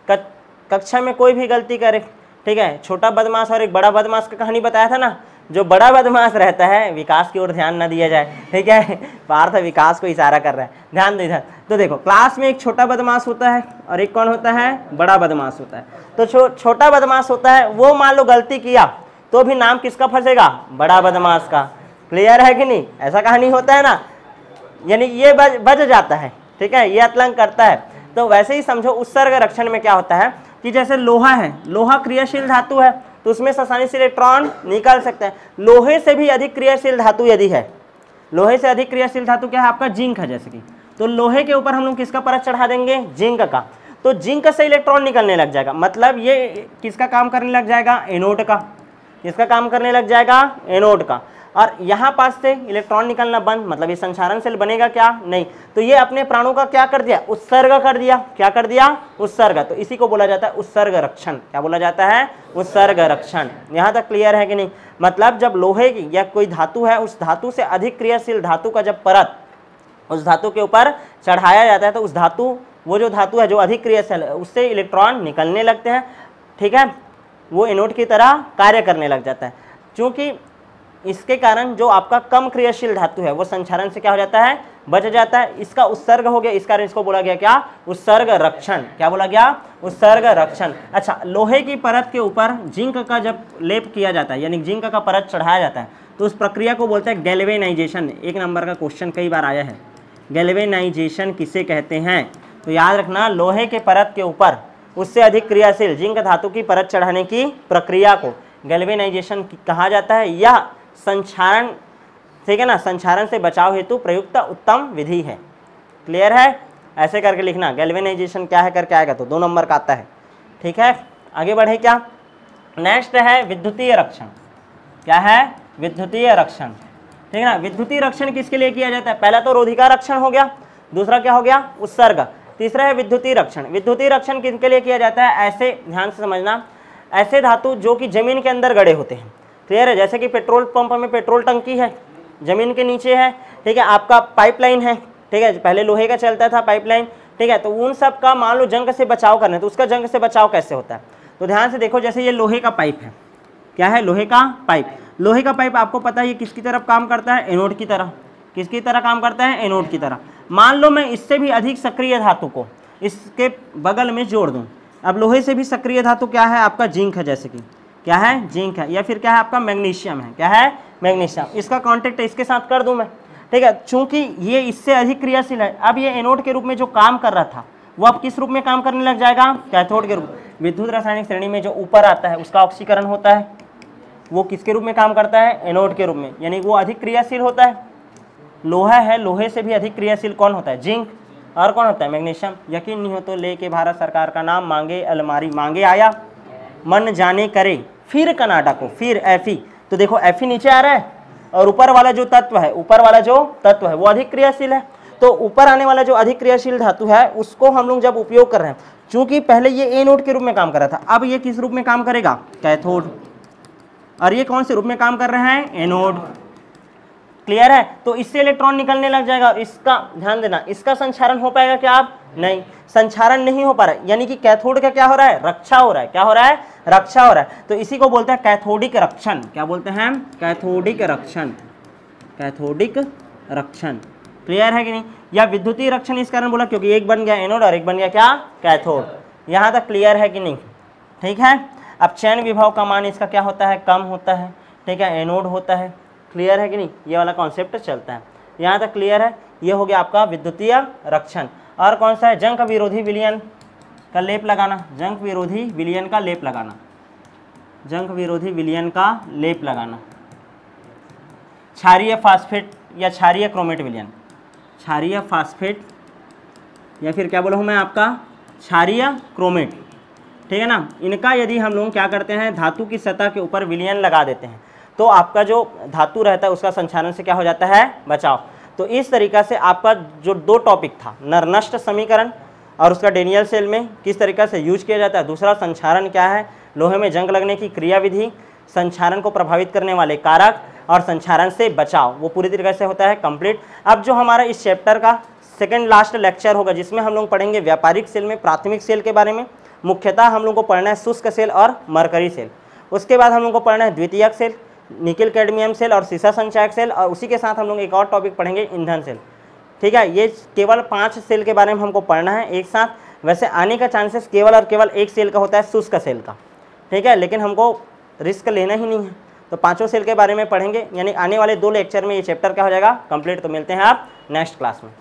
कक्षा में कोई भी गलती करे, ठीक है, छोटा बदमाश और एक बड़ा बदमाश का कहानी बताया था ना, जो बड़ा बदमाश रहता है विकास की ओर ध्यान न दिया जाए, ठीक है। पार्थ विकास को इशारा कर रहा है, ध्यान दो इधर। तो देखो क्लास में एक छोटा बदमाश होता है और एक कौन होता है, बड़ा बदमाश होता है। तो छोटा बदमाश होता है वो मान लो गलती किया तो भी नाम किसका फंसेगा, बड़ा बदमाश का। क्लियर है कि नहीं, ऐसा कहानी होता है ना, यानी ये बच जाता है, ठीक है, ये अतलंग करता है। तो वैसे ही समझो उत्सर्ग रक्षण में क्या होता है कि जैसे लोहा है, लोहा क्रियाशील धातु है तो उसमें से आसानी से इलेक्ट्रॉन निकाल सकते हैं। लोहे से भी अधिक क्रियाशील धातु यदि है, लोहे से अधिक क्रियाशील धातु क्या है आपका, जिंक है जैसे कि, तो लोहे के ऊपर हम लोग किसका परत चढ़ा देंगे, जिंक का। तो जिंक से इलेक्ट्रॉन निकलने लग जाएगा, मतलब ये किसका काम करने लग जाएगा, एनोड का। किसका काम करने लग जाएगा, एनोड का। और यहाँ पास से इलेक्ट्रॉन निकलना बंद, मतलब ये संचारण सेल बनेगा क्या, नहीं। तो ये अपने प्राणों का क्या कर दिया, उत्सर्ग कर दिया। क्या कर दिया, उत्सर्ग। तो इसी को बोला जाता है उत्सर्ग रक्षण। क्या बोला जाता है, उत्सर्ग रक्षण। यहाँ तक क्लियर है कि नहीं। मतलब जब लोहे की या कोई धातु है, उस धातु से अधिक क्रियाशील धातु का जब परत उस धातु के ऊपर चढ़ाया जाता है तो उस धातु, वो जो धातु है जो अधिक क्रियाशील है, उससे इलेक्ट्रॉन निकलने लगते हैं, ठीक है, वो एनोड की तरह कार्य करने लग जाता है। क्योंकि इसके कारण जो आपका कम क्रियाशील धातु है वो संचारण से क्या हो जाता है, बच जाता है। इसका उत्सर्ग हो गया, इस कारण इसको बोला गया क्या, उत्सर्ग रक्षण। क्या बोला गया, उत्सर्ग रक्षण। अच्छा, लोहे की परत के ऊपर जिंक का जब लेप किया जाता है, यानी जिंक का परत चढ़ाया जाता है, तो उस प्रक्रिया को बोलते हैं गैल्वेनाइजेशन। एक नंबर का क्वेश्चन कई बार आया है, गैल्वेनाइजेशन किसे कहते हैं। तो याद रखना, लोहे के परत के ऊपर उससे अधिक क्रियाशील जिंक धातु की परत चढ़ाने की प्रक्रिया को गैल्वेनाइजेशन कहा जाता है। यह संचारण, ठीक है ना, संचारण से बचाव हेतु प्रयुक्त उत्तम विधि है। क्लियर है, ऐसे करके लिखना, गैल्वेनाइजेशन क्या है करके आएगा तो 2 नंबर का आता है, ठीक है। आगे बढ़े क्या, नेक्स्ट है विद्युतीय रक्षण। क्या है, विद्युतीय रक्षण, ठीक है ना। विद्युतीय रक्षण किसके लिए किया जाता है, पहला तो रोधिका रक्षण हो गया, दूसरा क्या हो गया, उत्सर्ग, तीसरा है विद्युतीय रक्षण। विद्युतीय रक्षण किसके लिए किया जाता है, ऐसे ध्यान से समझना, ऐसे धातु जो कि जमीन के अंदर गड़े होते हैं। क्लियर है, जैसे कि पेट्रोल पंप में पेट्रोल टंकी है, जमीन के नीचे है, ठीक है, आपका पाइपलाइन है, ठीक है, पहले लोहे का चलता था पाइपलाइन, ठीक है। तो उन सब का मान लो जंग से बचाव करना है, तो उसका जंग से बचाव कैसे होता है, तो ध्यान से देखो, जैसे ये लोहे का पाइप है, क्या है, लोहे का पाइप। लोहे का पाइप आपको पता है ये किसकी तरफ काम करता है, एनोड की तरह। किसकी तरह काम करता है, एनोड की तरह। मान लो मैं इससे भी अधिक सक्रिय धातु को इसके बगल में जोड़ दूं। अब लोहे से भी सक्रिय धातु क्या है आपका, जिंक है, जैसे कि क्या है, जिंक है, या फिर क्या है आपका, मैग्नीशियम है। क्या है, मैग्नीशियम। इसका कॉन्टेक्ट इसके साथ कर दूं मैं, ठीक है, चूंकि ये इससे अधिक क्रियाशील है। अब ये एनोड के रूप में जो काम कर रहा था वो अब किस रूप में काम करने लग जाएगा, कैथोड के रूप में। विद्युत रासायनिक श्रेणी में जो ऊपर आता है उसका ऑक्सीकरण होता है, वो किसके रूप में काम करता है, एनोड के रूप में, यानी वो अधिक क्रियाशील होता है। लोहा है, लोहे से भी अधिक क्रियाशील कौन होता है, जिंक, और कौन होता है, मैग्नीशियम। यकीन नहीं हो तो लेके भारत सरकार का नाम मांगे अलमारी, मांगे आया मन जाने करे, फिर कनाडा को, फिर एफी। तो देखो एफी नीचे आ रहा है और ऊपर वाला जो तत्व है, ऊपर वाला जो तत्व है वो अधिक क्रियाशील है। तो ऊपर आने वाला जो अधिक क्रियाशील धातु है उसको हम लोग जब उपयोग कर रहे हैं, चूंकि पहले ये एनोड के रूप में काम कर रहा था, अब ये किस रूप में काम करेगा, कैथोड। और ये कौन से रूप में काम कर रहे हैं, एनोड। क्लियर है, तो इससे इलेक्ट्रॉन निकलने लग जाएगा और इसका ध्यान देना, इसका संचारण हो पाएगा क्या आप, नहीं, संचारण नहीं हो पा रहा है, यानी कि कैथोड का क्या हो रहा है, रक्षा हो रहा है। क्या हो रहा है, रक्षा हो रहा है। तो इसी को बोलते हैं कैथोडिक रक्षण। क्या बोलते हैं, कैथोडिक रक्षण, कैथोडिक रक्षण। क्लियर है कि नहीं। या विद्युतीय रक्षण इस कारण बोला क्योंकि एक बन गया एनोड और एक बन गया क्या, कैथोड। यहाँ तक क्लियर है कि नहीं, ठीक है। अब चयन विभव का मान इसका क्या होता है, कम होता है, ठीक है, एनोड होता है। क्लियर है कि नहीं, ये वाला कॉन्सेप्ट चलता है। यहाँ तक क्लियर है। ये हो गया आपका विद्युतीय रक्षण। और कौन सा है, जंग विरोधी विलयन का लेप लगाना, जंग विरोधी विलयन का लेप लगाना, जंग विरोधी विलयन का लेप लगाना। क्षारीय फास्फेट या क्षारीय क्रोमेट विलयन, क्षारीय फास्फेट या फिर क्या बोला हूँ मैं आपका, क्षारीय क्रोमेट, ठीक है ना। इनका यदि हम लोग क्या करते हैं, धातु की सतह के ऊपर विलयन लगा देते हैं तो आपका जो धातु रहता है उसका संचारण से क्या हो जाता है, बचाव। तो इस तरीक़ा से आपका जो 2 टॉपिक था, नरनष्ट समीकरण और उसका डेनियल सेल में किस तरीक़ा से यूज किया जाता है, दूसरा संचारण क्या है, लोहे में जंग लगने की क्रियाविधि, संचारण को प्रभावित करने वाले कारक और संचारण से बचाव, वो पूरी तरीके से होता है कंप्लीट। अब जो हमारा इस चैप्टर का सेकंड लास्ट लेक्चर होगा जिसमें हम लोग पढ़ेंगे व्यापारिक सेल में प्राथमिक सेल के बारे में। मुख्यतः हम लोग को पढ़ना है शुष्क सेल और मरकरी सेल। उसके बाद हम लोग को पढ़ना है द्वितीयक सेल, निकिल कैडमियम सेल और सीसा संचायक सेल, और उसी के साथ हम लोग एक और टॉपिक पढ़ेंगे ईंधन सेल। ठीक है, ये केवल 5 सेल के बारे में हमको पढ़ना है एक साथ। वैसे आने का चांसेस केवल और केवल एक सेल का होता है, शुष्क सेल का। ठीक है, लेकिन हमको रिस्क लेना ही नहीं है, तो 5 सेल के बारे में पढ़ेंगे। यानी आने वाले 2 लेक्चर में ये चैप्टर क्या हो जाएगा कंप्लीट। तो मिलते हैं आप नेक्स्ट क्लास में।